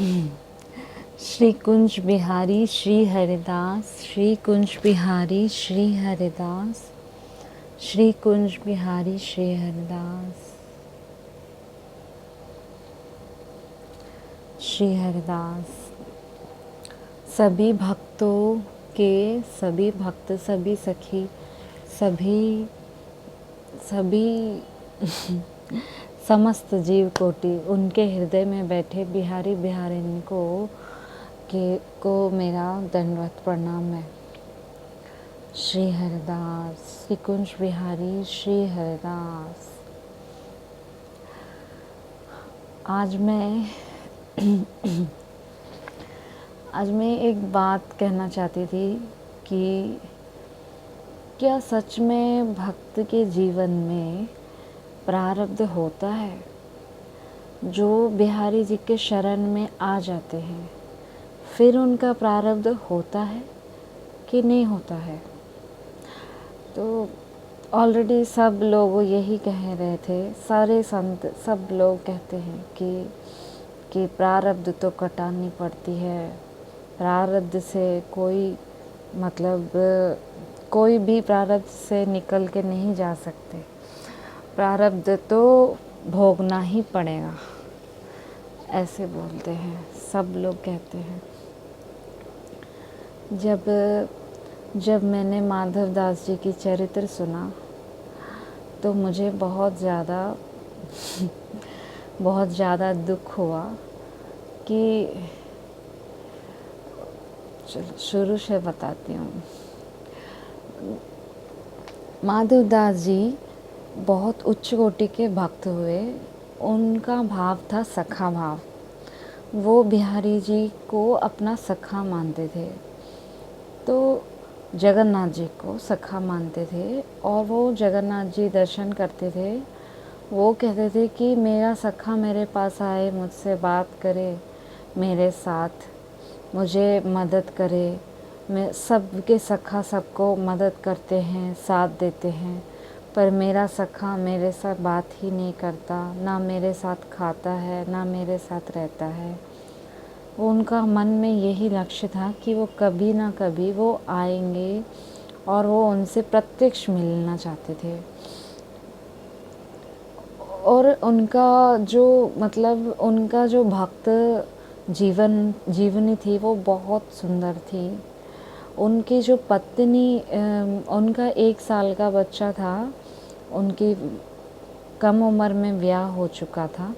श्री कुंज बिहारी श्री हरिदास, श्री कुंज बिहारी श्री हरिदास, श्री कुंज बिहारी श्री हरिदास, श्री हरिदास। सभी भक्तों के सभी भक्त, सभी सखी, सभी समस्त जीव कोटि उनके हृदय में बैठे बिहारी बिहारिन को मेरा दंडवत प्रणाम है। श्री हरिदास, श्री कुंज बिहारी श्री हरिदास। आज मैं एक बात कहना चाहती थी कि क्या सच में भक्त के जीवन में प्रारब्ध होता है? जो बिहारी जी के शरण में आ जाते हैं फिर उनका प्रारब्ध होता है कि नहीं होता है? तो ऑलरेडी सब लोग यही कह रहे थे, सारे संत सब लोग कहते हैं कि प्रारब्ध तो कटानी पड़ती है, प्रारब्ध से कोई भी प्रारब्ध से निकल के नहीं जा सकते, प्रारब्ध तो भोगना ही पड़ेगा, ऐसे बोलते हैं, सब लोग कहते हैं। जब मैंने माधव दास जी की चरित्र सुना तो मुझे बहुत ज़्यादा दुख हुआ कि चलो शुरू से बताती हूँ। माधव दास जी बहुत उच्च कोटि के भक्त हुए। उनका भाव था सखा भाव। वो बिहारी जी को अपना सखा मानते थे, तो जगन्नाथ जी को सखा मानते थे और वो जगन्नाथ जी दर्शन करते थे। वो कहते थे कि मेरा सखा मेरे पास आए, मुझसे बात करे, मेरे साथ मुझे मदद करे। मैं सबके सखा सबको मदद करते हैं, साथ देते हैं, पर मेरा सखा मेरे साथ बात ही नहीं करता, ना मेरे साथ खाता है, ना मेरे साथ रहता है। उनका मन में यही लक्ष्य था कि वो कभी ना कभी वो आएंगे और वो उनसे प्रत्यक्ष मिलना चाहते थे। और उनका जो भक्त जीवनी थी वो बहुत सुंदर थी। उनकी जो पत्नी, उनका 1 साल का बच्चा था, उनकी कम उम्र में ब्याह हो चुका था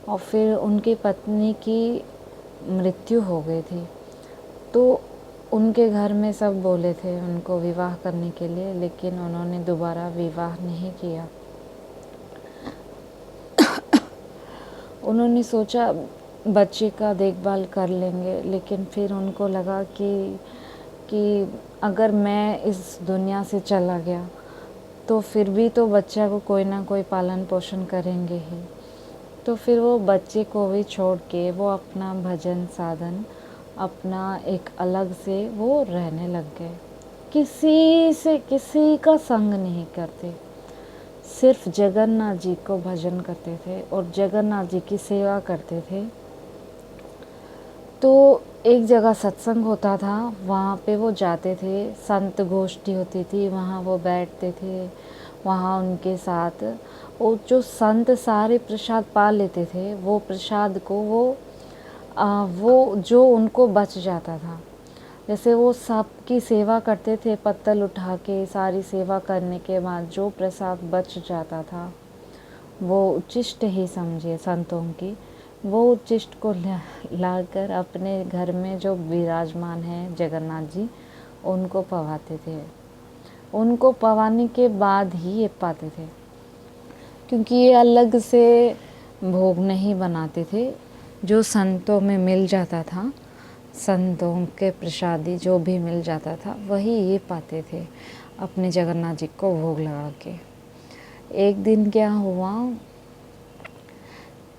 और फिर उनकी पत्नी की मृत्यु हो गई थी। तो उनके घर में सब बोले थे उनको विवाह करने के लिए, लेकिन उन्होंने दोबारा विवाह नहीं किया। उन्होंने सोचा बच्चे का देखभाल कर लेंगे, लेकिन फिर उनको लगा कि अगर मैं इस दुनिया से चला गया तो फिर भी तो बच्चा को कोई ना कोई पालन पोषण करेंगे ही। तो फिर वो बच्चे को भी छोड़ के वो अपना भजन साधन, अपना एक अलग से वो रहने लग गए। किसी का संग नहीं करते, सिर्फ जगन्नाथ जी को भजन करते थे और जगन्नाथ जी की सेवा करते थे। तो एक जगह सत्संग होता था, वहाँ पे वो जाते थे, संत गोष्ठी होती थी, वहाँ वो बैठते थे। वहाँ उनके साथ वो जो संत सारे प्रसाद पा लेते थे, वो प्रसाद को वो जो उनको बच जाता था, जैसे वो सबकी सेवा करते थे, पत्तल उठा के सारी सेवा करने के बाद जो प्रसाद बच जाता था वो उच्छिष्ट ही समझिए संतों की, वो उच्छिष्ट को लाकर अपने घर में जो विराजमान है जगन्नाथ जी, उनको पवाते थे। उनको पवाने के बाद ही ये पाते थे, क्योंकि ये अलग से भोग नहीं बनाते थे। जो संतों में मिल जाता था, संतों के प्रसादी जो भी मिल जाता था, वही ये पाते थे अपने जगन्नाथ जी को भोग लगा के। एक दिन क्या हुआ,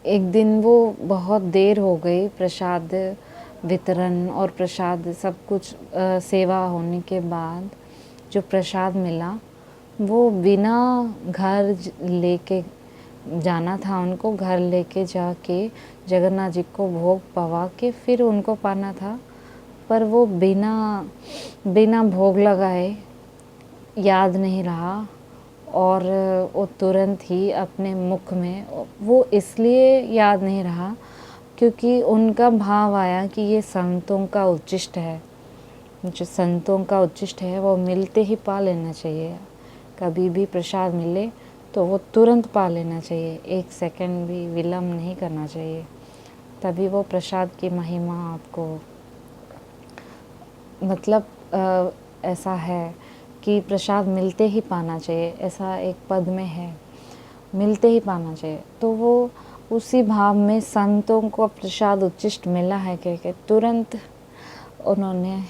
एक दिन वो बहुत देर हो गई, प्रसाद वितरण और प्रसाद सब कुछ सेवा होने के बाद जो प्रसाद मिला वो बिना घर लेके जाना था उनको, घर लेके जाके जगन्नाथ जी को भोग पवा के फिर उनको पाना था, पर वो बिना भोग लगाए याद नहीं रहा और वो तुरंत ही अपने मुख में, वो इसलिए याद नहीं रहा क्योंकि उनका भाव आया कि ये संतों का उच्छिष्ट है, जो संतों का उच्छिष्ट है वो मिलते ही पा लेना चाहिए। कभी भी प्रसाद मिले तो वो तुरंत पा लेना चाहिए, एक सेकंड भी विलम्ब नहीं करना चाहिए, तभी वो प्रसाद की महिमा आपको मतलब ऐसा है कि प्रसाद मिलते ही पाना चाहिए, ऐसा एक पद में है, मिलते ही पाना चाहिए। तो वो उसी भाव में संतों को प्रसाद उच्छिष्ट मिला है कह के तुरंत उन्होंने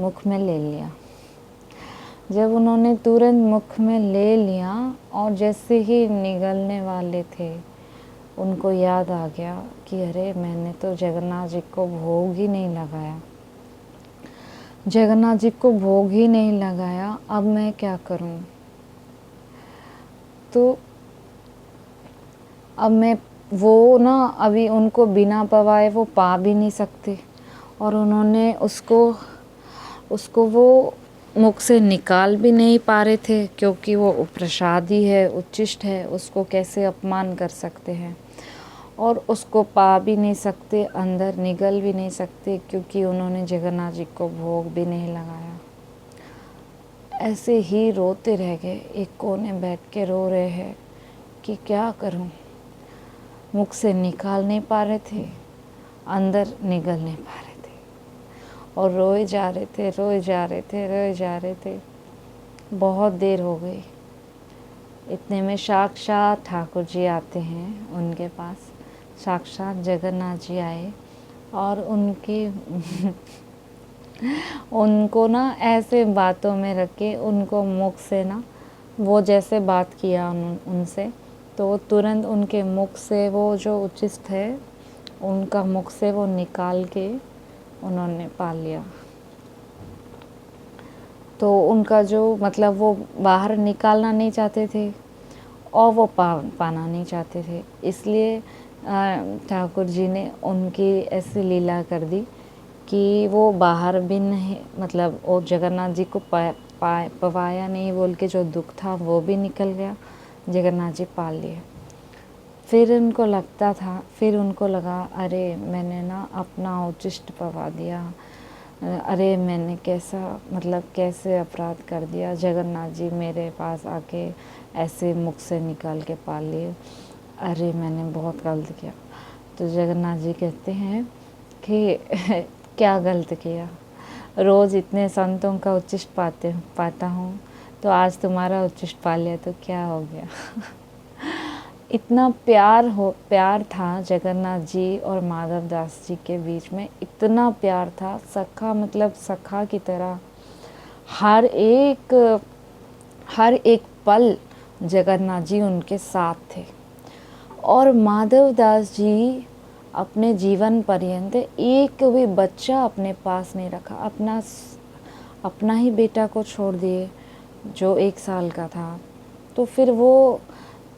मुख में ले लिया। जब उन्होंने तुरंत मुख में ले लिया और जैसे ही निगलने वाले थे उनको याद आ गया कि अरे मैंने तो जगन्नाथ जी को भोग ही नहीं लगाया, जगन्नाथ जी को भोग ही नहीं लगाया, अब मैं क्या करूं। तो अब मैं वो ना अभी उनको बिना पवाए वो पा भी नहीं सकते और उन्होंने उसको वो मुख से निकाल भी नहीं पा रहे थे क्योंकि वो प्रसादी है, उच्छिष्ट है, उसको कैसे अपमान कर सकते हैं और उसको पा भी नहीं सकते, अंदर निगल भी नहीं सकते क्योंकि उन्होंने जगन्नाथ जी को भोग भी नहीं लगाया। ऐसे ही रोते रह गए, एक कोने बैठ के रो रहे हैं कि क्या करूं, मुख से निकाल नहीं पा रहे थे, अंदर निगल नहीं पा रहे थे और रोए जा रहे थे, रोए जा रहे थे, रोए जा रहे थे। बहुत देर हो गई। इतने में साक्षात ठाकुर जी आते हैं उनके पास, साक्षात जगन्नाथ जी आए और उनको ना ऐसे बातों में रख के उनको मुख से ना वो जैसे बात किया उनसे तो वो तुरंत उनके मुख से वो जो उच्छिष्ट है उनका मुख से वो निकाल के उन्होंने पा लिया। तो उनका जो मतलब वो बाहर निकालना नहीं चाहते थे और वो पाना नहीं चाहते थे, इसलिए ठाकुर जी ने उनकी ऐसी लीला कर दी कि वो बाहर भी नहीं, मतलब वो जगन्नाथ जी को पवाया नहीं बोल के जो दुख था वो भी निकल गया, जगन्नाथ जी पाल लिए। फिर उनको लगा अरे मैंने ना अपना उच्छिष्ट पवा दिया, अरे मैंने कैसे अपराध कर दिया, जगन्नाथ जी मेरे पास आके ऐसे मुख से निकाल के पाल लिए, अरे मैंने बहुत गलत किया। तो जगन्नाथ जी कहते हैं कि क्या गलत किया, रोज़ इतने संतों का उच्छिष्ट पाता हूँ तो आज तुम्हारा उच्छिष्ट पा लिया तो क्या हो गया। इतना प्यार था जगन्नाथ जी और माधव दास जी के बीच में, इतना प्यार था, सखा मतलब सखा की तरह हर एक पल जगन्नाथ जी उनके साथ थे। और माधव दास जी अपने जीवन पर्यंत एक भी बच्चा अपने पास नहीं रखा, अपना ही बेटा को छोड़ दिए जो 1 साल का था, तो फिर वो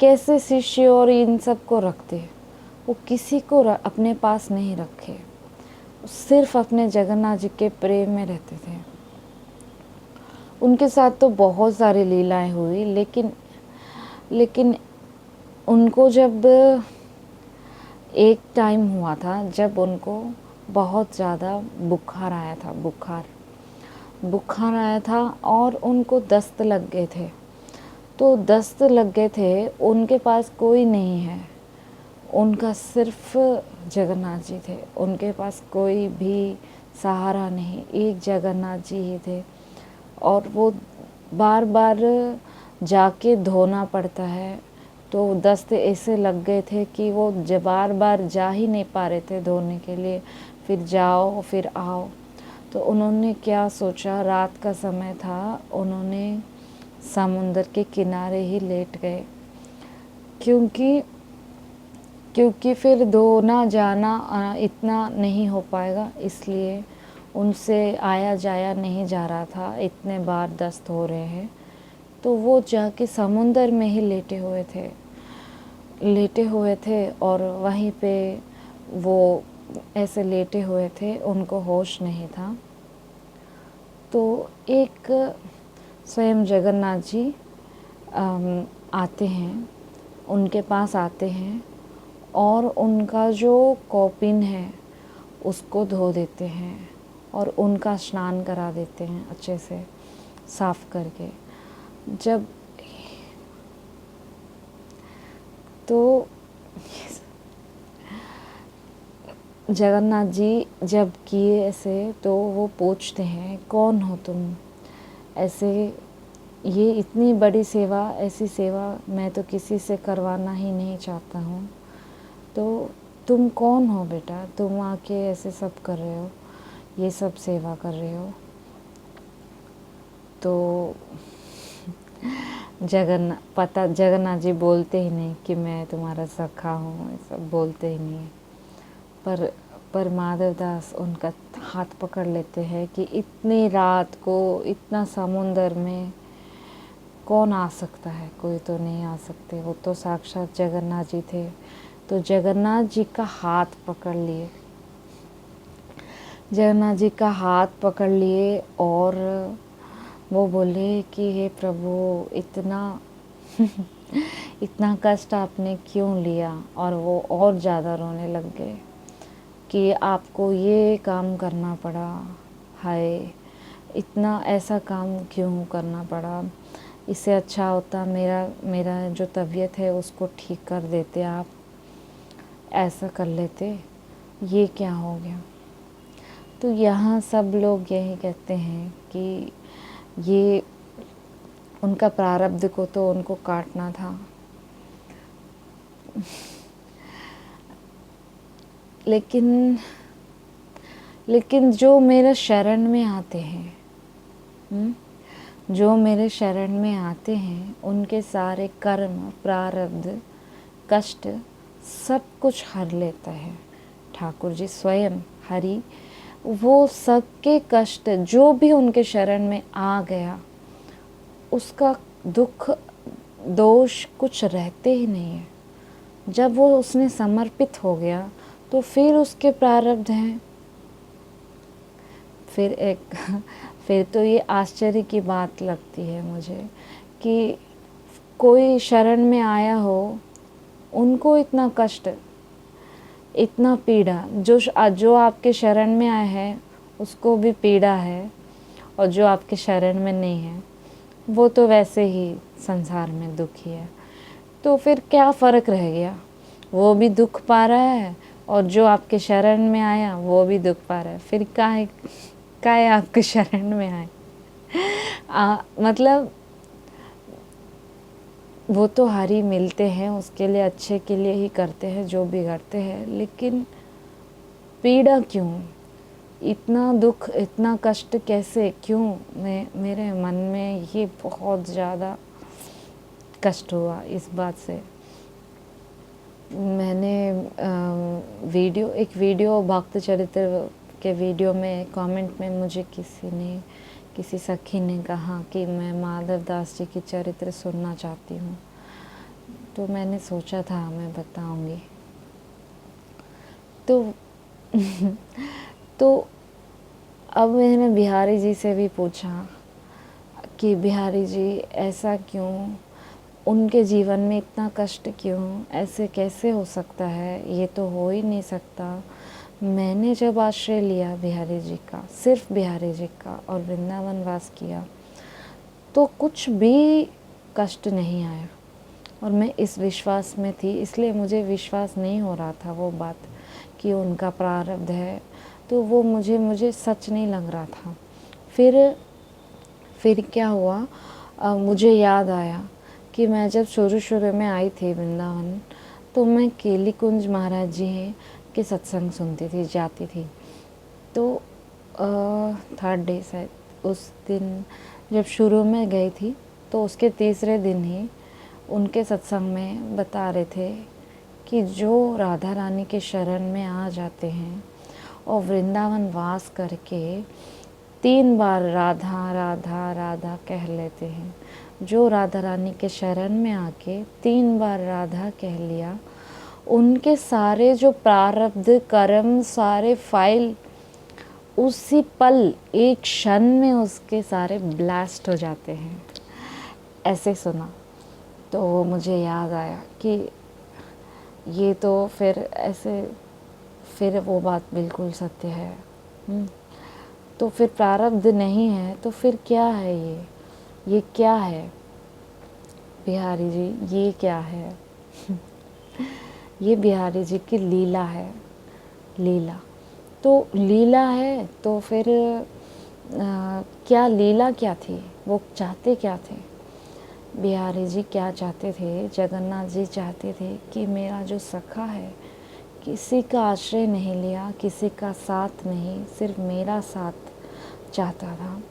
कैसे शिष्य और इन सब को रखते, वो किसी को अपने पास नहीं रखे, सिर्फ अपने जगन्नाथ जी के प्रेम में रहते थे। उनके साथ तो बहुत सारी लीलाएं हुई, लेकिन उनको जब एक टाइम हुआ था जब उनको बहुत ज़्यादा बुखार आया था और उनको दस्त लग गए थे। तो दस्त लग गए थे, उनके पास कोई नहीं है, उनका सिर्फ जगन्नाथ जी थे, उनके पास कोई भी सहारा नहीं, एक जगन्नाथ जी ही थे। और वो बार बार जाके धोना पड़ता है, तो दस्त ऐसे लग गए थे कि वो बार बार जा ही नहीं पा रहे थे धोने के लिए, फिर जाओ फिर आओ। तो उन्होंने क्या सोचा, रात का समय था, उन्होंने समुंदर के किनारे ही लेट गए, क्योंकि फिर धोना जाना इतना नहीं हो पाएगा, इसलिए उनसे आया जाया नहीं जा रहा था, इतने बार दस्त हो रहे हैं, तो वो जाके समुंदर में ही लेटे हुए थे। लेटे हुए थे और वहीं पे वो ऐसे लेटे हुए थे, उनको होश नहीं था। तो एक स्वयं जगन्नाथ जी आते हैं, उनके पास आते हैं और उनका जो कौपीन है उसको धो देते हैं और उनका स्नान करा देते हैं अच्छे से साफ करके। जब तो जगन्नाथ जी जब किए ऐसे, तो वो पूछते हैं, कौन हो तुम? ऐसे ये इतनी बड़ी सेवा, ऐसी सेवा मैं तो किसी से करवाना ही नहीं चाहता हूँ, तो तुम कौन हो बेटा? तुम आके ऐसे सब कर रहे हो, ये सब सेवा कर रहे हो। तो जगन्नाथ जी बोलते ही नहीं कि मैं तुम्हारा सखा हूँ, सब बोलते ही नहीं। पर माधव दास उनका हाथ पकड़ लेते हैं कि इतनी रात को इतना समुंदर में कौन आ सकता है? कोई तो नहीं आ सकते, वो तो साक्षात जगन्नाथ जी थे। तो जगन्नाथ जी का हाथ पकड़ लिए, जगन्नाथ जी का हाथ पकड़ लिए और वो बोले कि हे प्रभु, इतना इतना कष्ट आपने क्यों लिया? और वो और ज़्यादा रोने लग गए कि आपको ये काम करना पड़ा, हाय इतना ऐसा काम क्यों करना पड़ा? इससे अच्छा होता मेरा जो तबीयत है उसको ठीक कर देते आप, ऐसा कर लेते, ये क्या हो गया? तो यहाँ सब लोग यही कहते हैं कि ये उनका प्रारब्ध को तो उनको काटना था, लेकिन जो मेरे शरण में आते हैं, जो मेरे शरण में आते हैं, उनके सारे कर्म, प्रारब्ध, कष्ट सब कुछ हर लेता है ठाकुर जी स्वयं, हरि। वो सबके कष्ट जो भी उनके शरण में आ गया, उसका दुख दोष कुछ रहते ही नहीं है। जब वो उसने समर्पित हो गया तो फिर उसके प्रारब्ध हैं। फिर तो ये आश्चर्य की बात लगती है मुझे कि कोई शरण में आया हो, उनको इतना कष्ट, इतना पीड़ा, जो आपके शरण में आया है उसको भी पीड़ा है, और जो आपके शरण में नहीं है वो तो वैसे ही संसार में दुखी है। तो फिर क्या फ़र्क रह गया? वो भी दुख पा रहा है और जो आपके शरण में आया वो भी दुख पा रहा है। फिर काहे आपके शरण में आए? मतलब वो तो हरि मिलते हैं, उसके लिए अच्छे के लिए ही करते हैं जो भी करते हैं, लेकिन पीड़ा क्यों? इतना दुख, इतना कष्ट कैसे, क्यों? मेरे मन में ये बहुत ज़्यादा कष्ट हुआ इस बात से। मैंने एक वीडियो भक्त चरित्र के वीडियो में कमेंट में मुझे किसी सखी ने कहा कि मैं माधव दास जी की चरित्र सुनना चाहती हूँ, तो मैंने सोचा था मैं बताऊँगी। तो अब मैंने बिहारी जी से भी पूछा कि बिहारी जी ऐसा क्यों, उनके जीवन में इतना कष्ट क्यों, ऐसे कैसे हो सकता है? ये तो हो ही नहीं सकता। मैंने जब आश्रय लिया बिहारी जी का, सिर्फ बिहारी जी का, और वृंदावन वास किया, तो कुछ भी कष्ट नहीं आया। और मैं इस विश्वास में थी, इसलिए मुझे विश्वास नहीं हो रहा था वो बात कि उनका प्रारब्ध है, तो वो मुझे सच नहीं लग रहा था। फिर क्या हुआ, मुझे याद आया कि मैं जब शुरू में आई थी वृंदावन, तो मैं केली कुंज महाराज जी के सत्संग सुनती थी, जाती थी। तो थर्ड डे शायद उस दिन जब शुरू में गई थी, तो उसके तीसरे दिन ही उनके सत्संग में बता रहे थे कि जो राधा रानी के शरण में आ जाते हैं और वृंदावन वास करके 3 बार राधा राधा राधा कह लेते हैं, जो राधा रानी के शरण में आके 3 बार राधा कह लिया, उनके सारे जो प्रारब्ध कर्म सारे फाइल उसी पल एक क्षण में उसके सारे ब्लास्ट हो जाते हैं। ऐसे सुना तो मुझे याद आया कि ये तो फिर ऐसे, फिर वो बात बिल्कुल सत्य है। तो फिर प्रारब्ध नहीं है तो फिर क्या है ये क्या है बिहारी जी, ये क्या है? ये बिहारी जी की लीला है, लीला। तो लीला है तो फिर क्या लीला क्या थी, वो चाहते क्या थे? बिहारी जी क्या चाहते थे? जगन्नाथ जी चाहते थे कि मेरा जो सखा है किसी का आश्रय नहीं लिया, किसी का साथ नहीं, सिर्फ मेरा साथ चाहता था।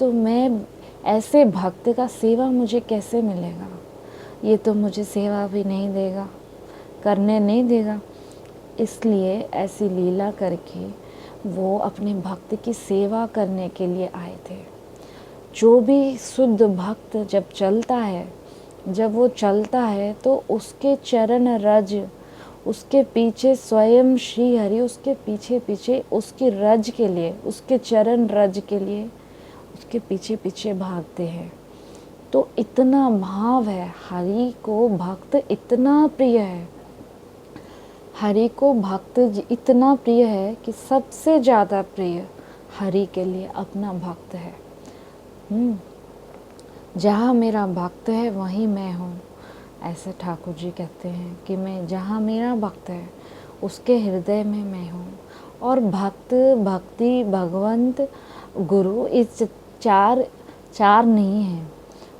तो मैं ऐसे भक्त का सेवा मुझे कैसे मिलेगा? ये तो मुझे सेवा भी नहीं देगा, करने नहीं देगा। इसलिए ऐसी लीला करके वो अपने भक्त की सेवा करने के लिए आए थे। जो भी शुद्ध भक्त जब चलता है, जब वो चलता है तो उसके चरण रज, उसके पीछे स्वयं श्री हरि उसके पीछे पीछे उसकी रज के लिए, उसके चरण रज के लिए उसके पीछे पीछे भागते हैं। तो इतना भाव है, हरि को भक्त इतना प्रिय है, हरि को भक्त इतना प्रिय है कि सबसे ज़्यादा प्रिय हरि के लिए अपना भक्त है। जहाँ मेरा भक्त है वहीं मैं हूँ, ऐसे ठाकुर जी कहते हैं कि मैं जहाँ मेरा भक्त है उसके हृदय में मैं हूँ। और भक्त, भक्ति, भगवंत, गुरु इस चार नहीं हैं,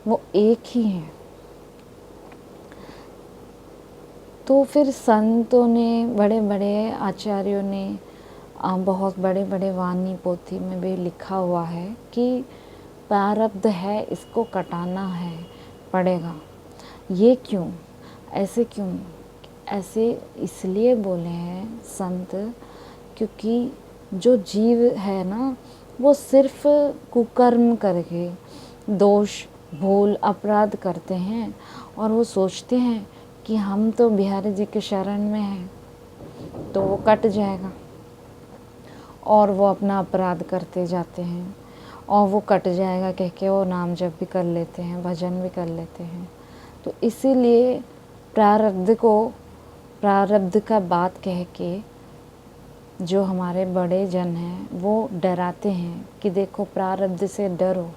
वो एक ही हैं। तो फिर संतों ने, बड़े बड़े आचार्यों ने, बहुत बड़े बड़े वाणी पोथी में भी लिखा हुआ है कि प्रारब्ध है, इसको कटाना है पड़ेगा। ये क्यों, ऐसे क्यों? ऐसे इसलिए बोले हैं संत क्योंकि जो जीव है ना वो सिर्फ कुकर्म करके दोष, भूल, अपराध करते हैं और वो सोचते हैं कि हम तो बिहारी जी के शरण में हैं तो वो कट जाएगा, और वो अपना अपराध करते जाते हैं और वो कट जाएगा कह के वो नाम जप भी कर लेते हैं, भजन भी कर लेते हैं। तो इसीलिए प्रारब्ध का बात कह के जो हमारे बड़े जन हैं वो डराते हैं कि देखो प्रारब्ध से डरो।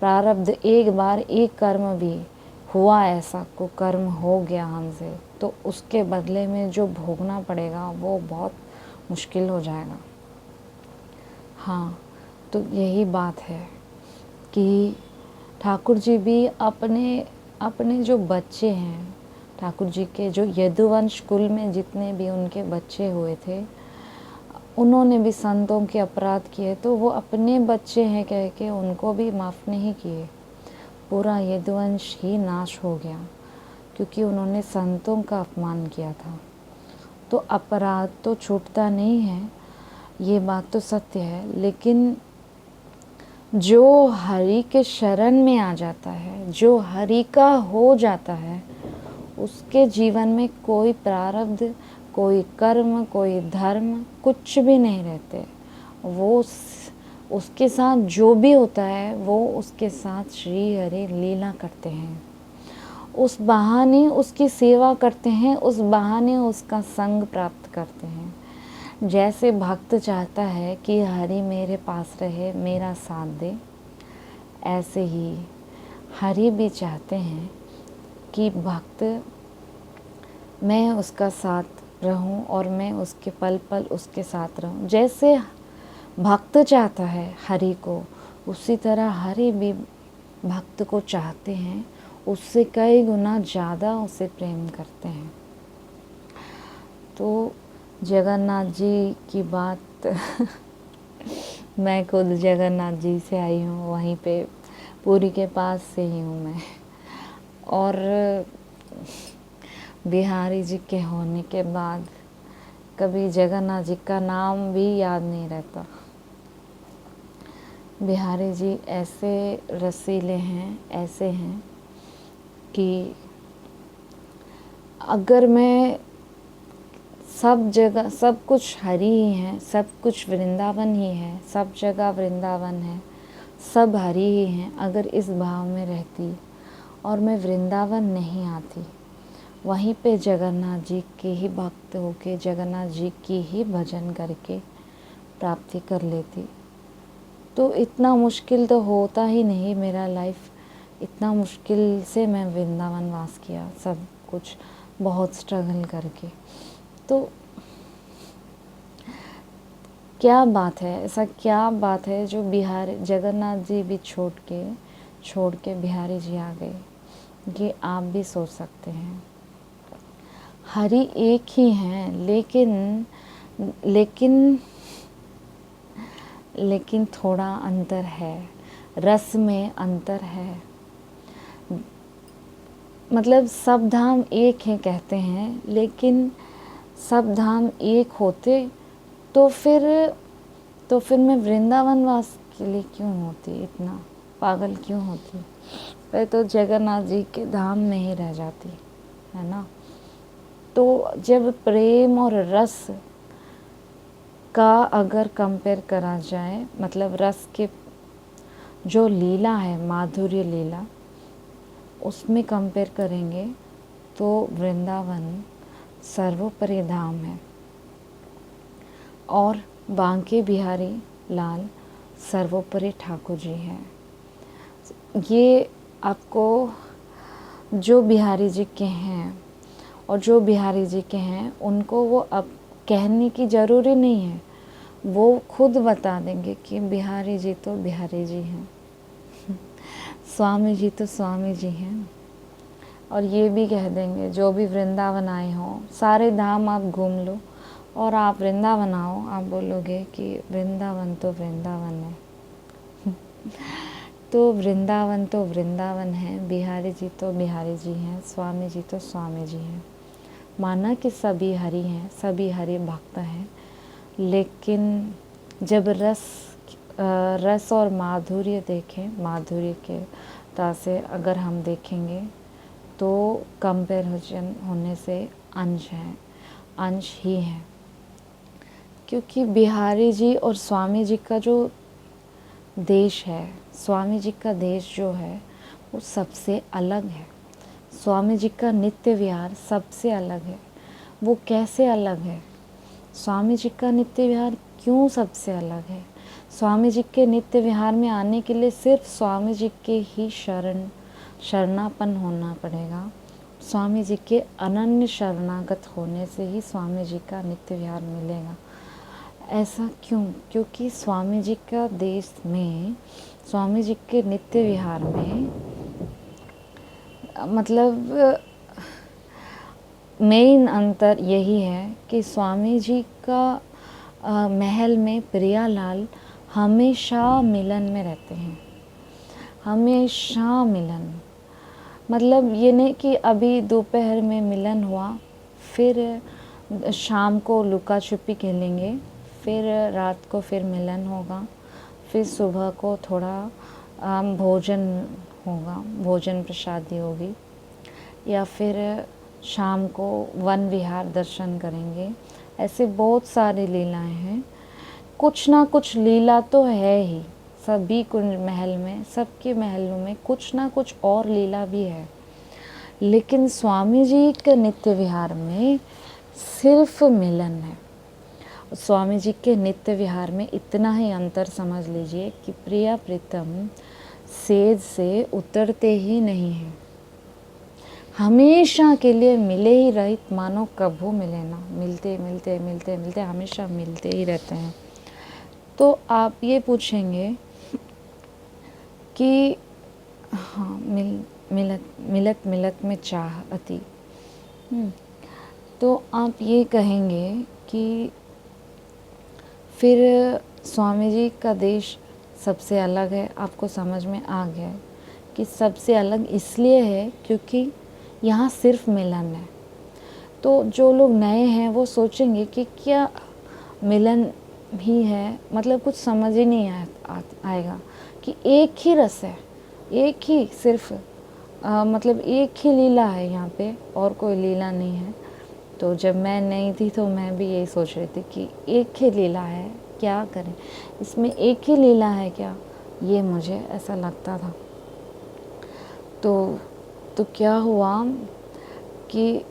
प्रारब्ध एक बार एक कर्म भी हुआ, ऐसा को कर्म हो गया हमसे तो उसके बदले में जो भोगना पड़ेगा वो बहुत मुश्किल हो जाएगा। हाँ, तो यही बात है कि ठाकुर जी भी अपने जो बच्चे हैं, ठाकुर जी के जो यदुवंश कुल में जितने भी उनके बच्चे हुए थे, उन्होंने भी संतों के अपराध किए तो वो अपने बच्चे हैं कह के उनको भी माफ़ नहीं किए। पूरा यदुवंश ही नाश हो गया क्योंकि उन्होंने संतों का अपमान किया था। तो अपराध तो छूटता नहीं है, ये बात तो सत्य है, लेकिन जो हरि के शरण में आ जाता है, जो हरि का हो जाता है, उसके जीवन में कोई प्रारब्ध, कोई कर्म, कोई धर्म कुछ भी नहीं रहते। वो उसके साथ जो भी होता है वो उसके साथ श्री हरि लीला करते हैं, उस बहाने उसकी सेवा करते हैं, उस बहाने उसका संग प्राप्त करते हैं। जैसे भक्त चाहता है कि हरि मेरे पास रहे, मेरा साथ दे, ऐसे ही हरि भी चाहते हैं कि भक्त मैं उसका साथ रहूं और मैं उसके पल पल उसके साथ रहूं। जैसे भक्त चाहता है हरि को, उसी तरह हरि भी भक्त को चाहते हैं, उससे कई गुना ज़्यादा उसे प्रेम करते हैं। तो जगन्नाथ जी की बात मैं खुद जगन्नाथ जी से आई हूँ, वहीं पे पुरी के पास से ही हूँ मैं। और बिहारी जी के होने के बाद कभी जगन्नाथ जी का नाम भी याद नहीं रहता। बिहारी जी ऐसे रसीले हैं, ऐसे हैं कि अगर मैं सब जगह, सब कुछ हरि ही है, सब कुछ वृंदावन ही है, सब जगह वृंदावन है, सब हरि ही हैं, अगर इस भाव में रहती और मैं वृंदावन नहीं आती, वहीं पे जगन्नाथ जी के ही भक्त होके, जगन्नाथ जी की ही भजन करके प्राप्ति कर लेती, तो इतना मुश्किल तो होता ही नहीं मेरा लाइफ। इतना मुश्किल से मैं वृंदावन वास किया, सब कुछ बहुत स्ट्रगल करके। तो क्या बात है, ऐसा क्या बात है जो बिहार जगन्नाथ जी भी छोड़ के बिहारी जी आ गए, ये आप भी सोच सकते हैं। हरि एक ही हैं, लेकिन थोड़ा अंतर है, रस में अंतर है। मतलब सब धाम एक हैं कहते हैं, लेकिन सब धाम एक होते तो फिर मैं वृंदावन वास के लिए क्यों होती, इतना पागल क्यों होती? फिर तो जगन्नाथ जी के धाम में ही रह जाती, है ना। तो जब प्रेम और रस का अगर कंपेयर करा जाए, मतलब रस के जो लीला है, माधुर्य लीला, उसमें कंपेयर करेंगे तो वृंदावन सर्वोपरि धाम है और बांके बिहारी लाल सर्वोपरि ठाकुर जी हैं। ये आपको जो बिहारी जी के हैं और जो बिहारी जी के हैं उनको वो अब कहने की ज़रूरी नहीं है, वो खुद बता देंगे कि बिहारी जी तो बिहारी जी हैं, स्वामी जी तो स्वामी जी हैं। और ये भी कह देंगे जो भी वृंदावन आए हों, सारे धाम आप घूम लो और आप वृंदावन आओ, आप बोलोगे कि वृंदावन तो वृंदावन है। तो वृंदावन है, बिहारी जी तो बिहारी जी हैं, स्वामी जी तो स्वामी जी हैं। माना कि सभी हरि हैं, सभी हरि भक्त हैं, लेकिन जब रस और माधुर्य देखें, माधुर्य के तरह से अगर हम देखेंगे तो कंपैरिजन होने से अंश है, अंश ही है। क्योंकि बिहारी जी और स्वामी जी का जो देश है, स्वामी जी का देश जो है वो सबसे अलग है। स्वामी जी का नित्य विहार सबसे अलग है। वो कैसे अलग है? स्वामी जी का नित्य विहार क्यों सबसे अलग है? स्वामी जी के नित्य विहार में आने के लिए सिर्फ स्वामी जी के ही शरणापन होना पड़ेगा। स्वामी जी के अनन्य शरणागत होने से ही स्वामी जी का नित्य विहार मिलेगा। ऐसा क्यों? क्योंकि स्वामी जी का देश में, स्वामी जी के नित्य विहार में, मतलब मेन अंतर यही है कि स्वामी जी का महल में प्रियालाल हमेशा मिलन में रहते हैं, हमेशा मिलन। मतलब ये नहीं कि अभी दोपहर में मिलन हुआ, फिर शाम को लुका छुपी खेलेंगे, फिर रात को फिर मिलन होगा, फिर सुबह को थोड़ा भोजन होगा, भोजन प्रसादी होगी, या फिर शाम को वन विहार दर्शन करेंगे। ऐसे बहुत सारी लीलाएं हैं, कुछ ना कुछ लीला तो है ही। सभी कुंज महल में, सबके महलों में कुछ ना कुछ और लीला भी है। लेकिन स्वामी जी के नित्य विहार में सिर्फ मिलन है। स्वामी जी के नित्य विहार में इतना ही अंतर समझ लीजिए कि प्रिया प्रीतम सेज से उतरते ही नहीं हैं, हमेशा के लिए मिले ही रहित, मानो कभू मिले ना, मिलते मिलते मिलते मिलते हमेशा मिलते ही रहते हैं। तो आप ये पूछेंगे कि हाँ, मिलत मिलत में चाह अति, तो आप ये कहेंगे कि फिर स्वामी जी का देश सबसे अलग है। आपको समझ में आ गया कि सबसे अलग इसलिए है क्योंकि यहाँ सिर्फ मिलन है। तो जो लोग नए हैं वो सोचेंगे कि क्या मिलन ही है, मतलब कुछ समझ ही नहीं आएगा कि एक ही रस है, एक ही सिर्फ मतलब एक ही लीला है यहाँ पे, और कोई लीला नहीं है। तो जब मैं नई थी तो मैं भी यही सोच रही थी कि एक ही लीला है, क्या करें इसमें, एक ही लीला है क्या, ये मुझे ऐसा लगता था। तो क्या हुआ कि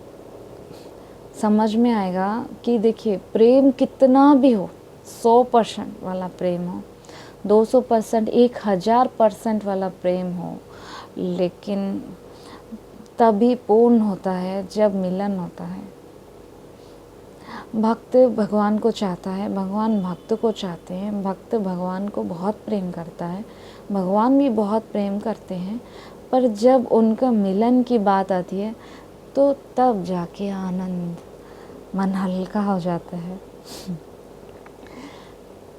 समझ में आएगा कि देखिए प्रेम कितना भी हो, 100% वाला प्रेम हो, 200%, 1000% वाला प्रेम हो, लेकिन तभी पूर्ण होता है जब मिलन होता है। भक्त भगवान को चाहता है, भगवान भक्त को चाहते हैं, भक्त भगवान को बहुत प्रेम करता है, भगवान भी बहुत प्रेम करते हैं, पर जब उनका मिलन की बात आती है तो तब जाके आनंद, मन हल्का हो जाता है।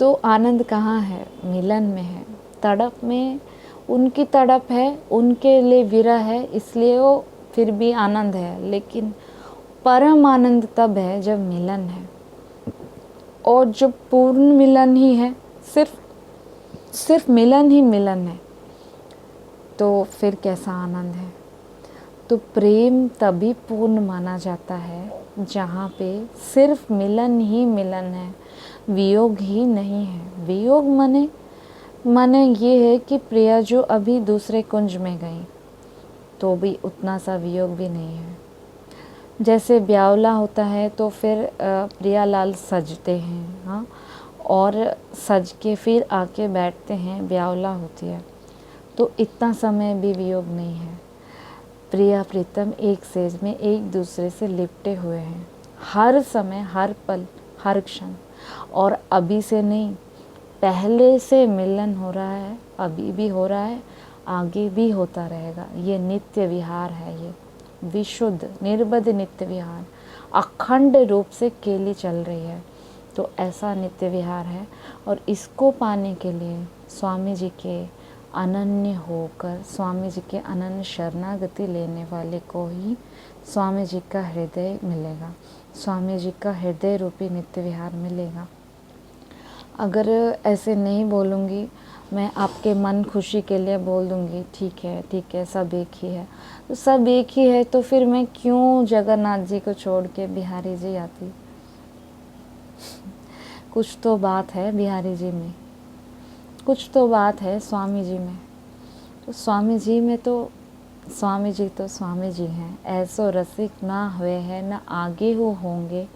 तो आनंद कहाँ है? मिलन में है, तड़प में। उनकी तड़प है, उनके लिए विरह है, इसलिए वो फिर भी आनंद है, लेकिन परम आनंद तब है जब मिलन है, और जब पूर्ण मिलन ही है, सिर्फ मिलन ही मिलन है, तो फिर कैसा आनंद है। तो प्रेम तभी पूर्ण माना जाता है जहाँ पे सिर्फ मिलन ही मिलन है, वियोग ही नहीं है। वियोग माने ये है कि प्रिया जो अभी दूसरे कुंज में गई, तो भी उतना सा वियोग भी नहीं है। जैसे ब्यावला होता है तो फिर प्रियालाल सजते हैं, हाँ, और सज के फिर आके बैठते हैं, ब्यावला होती है, तो इतना समय भी वियोग नहीं है। प्रिया प्रीतम एक सेज में एक दूसरे से लिपटे हुए हैं, हर समय, हर पल, हर क्षण, और अभी से नहीं, पहले से मिलन हो रहा है, अभी भी हो रहा है, आगे भी होता रहेगा। ये नित्य विहार है, ये विशुद्ध निर्बध नित्य विहार, अखंड रूप से केली चल रही है। तो ऐसा नित्य विहार है, और इसको पाने के लिए स्वामी जी के अनन्य होकर, स्वामी जी के अनन्य शरणागति लेने वाले को ही स्वामी जी का हृदय मिलेगा, स्वामी जी का हृदय रूपी नित्य विहार मिलेगा। अगर ऐसे नहीं बोलूँगी, मैं आपके मन खुशी के लिए बोल दूँगी ठीक है सब एक ही है, तो सब एक ही है, तो फिर मैं क्यों जगन्नाथ जी को छोड़ के बिहारी जी आती। कुछ तो बात है बिहारी जी में, कुछ तो बात है स्वामी जी में। तो स्वामी जी में तो स्वामी जी तो स्वामी जी हैं, ऐसो रसिक ना हुए हैं, न आगे हो होंगे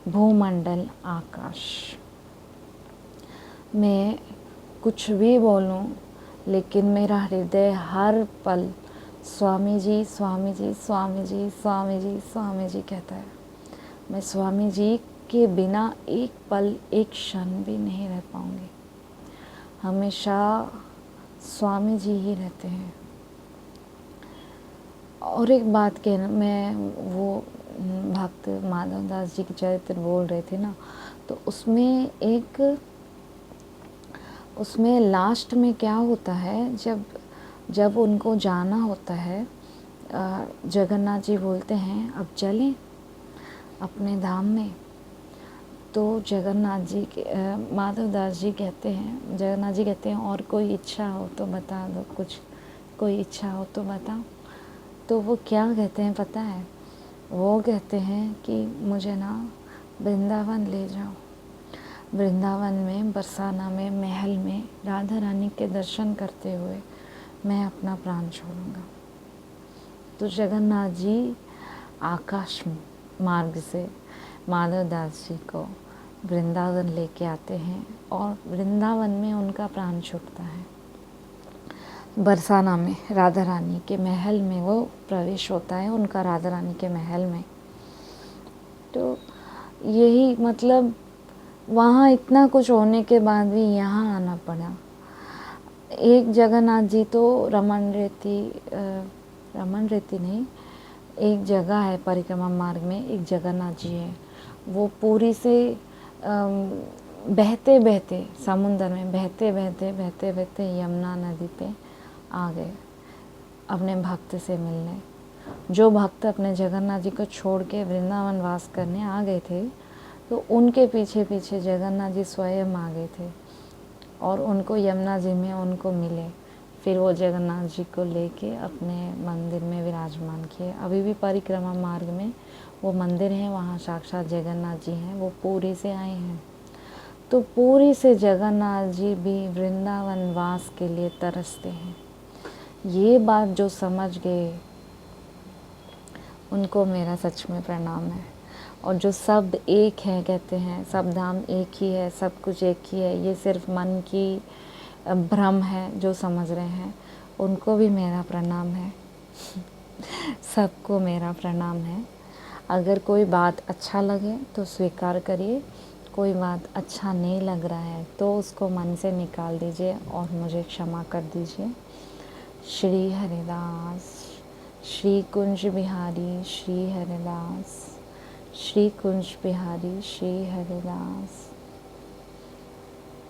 भूमंडल आकाश। मैं कुछ भी बोलूं, लेकिन मेरा हृदय हर पल स्वामी जी स्वामी जी स्वामी जी स्वामी जी स्वामी जी कहता है। मैं स्वामी जी के बिना एक पल, एक क्षण भी नहीं रह पाऊंगी। हमेशा स्वामी जी ही रहते हैं। और एक बात कहना, मैं वो भक्त माधव दास जी के चरित्र बोल रहे थे ना, तो उसमें लास्ट में क्या होता है, जब उनको जाना होता है, जगन्नाथ जी बोलते हैं अब चलें अपने धाम में। तो जगन्नाथ जी के माधव दास जी कहते हैं, जगन्नाथ जी कहते हैं और कोई इच्छा हो तो बता दो, कुछ कोई इच्छा हो तो बताओ। तो वो क्या कहते हैं पता है? वो कहते हैं कि मुझे ना वृंदावन ले जाओ, वृंदावन में बरसाना में महल में राधा रानी के दर्शन करते हुए मैं अपना प्राण छोड़ूंगा। तो जगन्नाथ जी आकाश मार्ग से माधव दास जी को वृंदावन लेके आते हैं, और वृंदावन में उनका प्राण छूटता है। बरसाना में राधा रानी के महल में वो प्रवेश होता है उनका, राधा रानी के महल में। तो यही मतलब, वहाँ इतना कुछ होने के बाद भी यहाँ आना पड़ा। एक जगन्नाथ जी तो रमन रेती नहीं, एक जगह है परिक्रमा मार्ग में, एक जगन्नाथ जी है, वो पूरी से बहते बहते समुंदर में बहते बहते यमुना नदी पे आ गए अपने भक्त से मिलने। जो भक्त अपने जगन्नाथ जी को छोड़ के वृंदावन वास करने आ गए थे, तो उनके पीछे पीछे जगन्नाथ जी स्वयं आ गए थे और उनको यमुना जी में उनको मिले। फिर वो जगन्नाथ जी को लेके अपने मंदिर में विराजमान किए। अभी भी परिक्रमा मार्ग में वो मंदिर है, वहाँ साक्षात जगन्नाथ जी हैं, वो पुरी से आए हैं। तो पुरी से जगन्नाथ जी भी वृंदावन वास के लिए तरसते हैं। ये बात जो समझ गए उनको मेरा सच में प्रणाम है। और जो शब्द एक है कहते हैं, सब धाम एक ही है, सब कुछ एक ही है, ये सिर्फ मन की भ्रम है जो समझ रहे हैं, उनको भी मेरा प्रणाम है। सबको मेरा प्रणाम है। अगर कोई बात अच्छा लगे तो स्वीकार करिए, कोई बात अच्छा नहीं लग रहा है तो उसको मन से निकाल दीजिए और मुझे क्षमा कर दीजिए। श्री हरिदास, श्री कुंज बिहारी श्री हरिदास, श्री कुंज बिहारी श्री हरिदास।